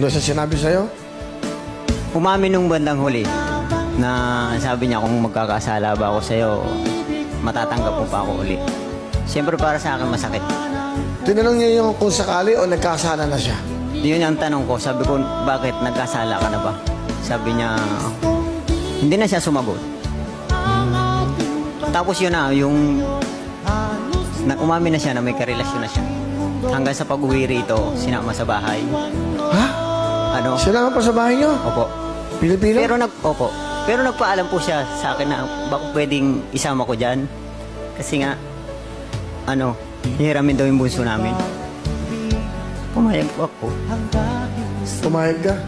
Ano siya sinabi sa'yo? Umamin nung bandang huli na sabi niya kung magkakasala ba ako sa'yo, matatanggap mo pa ako uli. Siyempre para sa akin masakit. Tinanong niya yung kung sakali o nagkasala na siya. Yun ang tanong ko. Sabi ko, bakit nagkasala ka na ba? Sabi niya, hindi na siya sumagot. Tapos yun na, yung umamin na siya na may karelasyon na siya. Hanggang sa pag-uwi rito, sinama sa bahay. Ha? Ano? Sila nga pa sa bahay niyo? Opo. Pilipino? Pero nagpaalam po siya sa akin na baka pwedeng isama ko dyan. Kasi nga, hihiramin daw yung bunso namin. Pumayag po ako. Pumayag ka?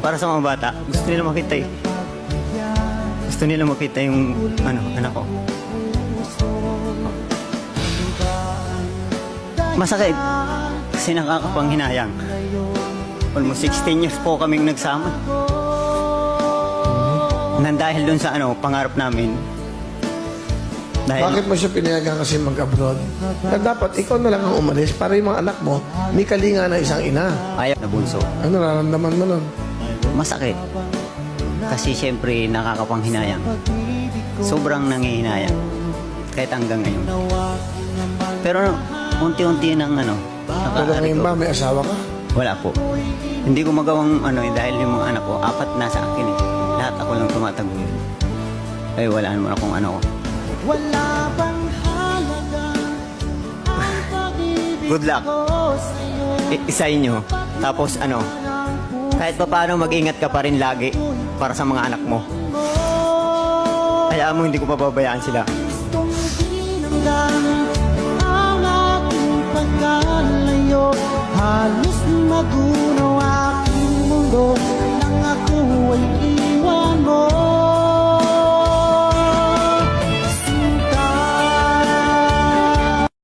Para sa mga bata, gusto nila makita eh. Gusto nila makita yung anak ko. Masakit. Kasi nakakapanghinayang. Almost 16 years po kaming nagsama. Nang dahil dun sa pangarap namin. Bakit mo siya pinayagan kasi mag-abroad? Na dapat ikaw na lang ang umalis para yung mga anak mo may kalinga na isang ina. Ayaw na bunso. Ano nararamdaman mo nun? Masakit. Kasi siyempre nakakapanghinayang. Sobrang nangihinayang. Kahit hanggang ngayon. Pero unti-unti nang Pero ngayon ba may asawa ka? Wala po. Hindi ko magawang dahil yung mga anak ko, 4 na sa akin eh. Lahat ako lang tumataguyod. Ay wala naman akong ko. Wala bang halaga ang pag-ibig Good luck. ko sa'yo? Isa inyo. Tapos kahit pa paano mag-ingat ka pa rin lagi para sa mga anak mo. Kaya mo hindi ko pababayaan sila. Gustong tinanggal ang aking pagkalayo. Halos magunaw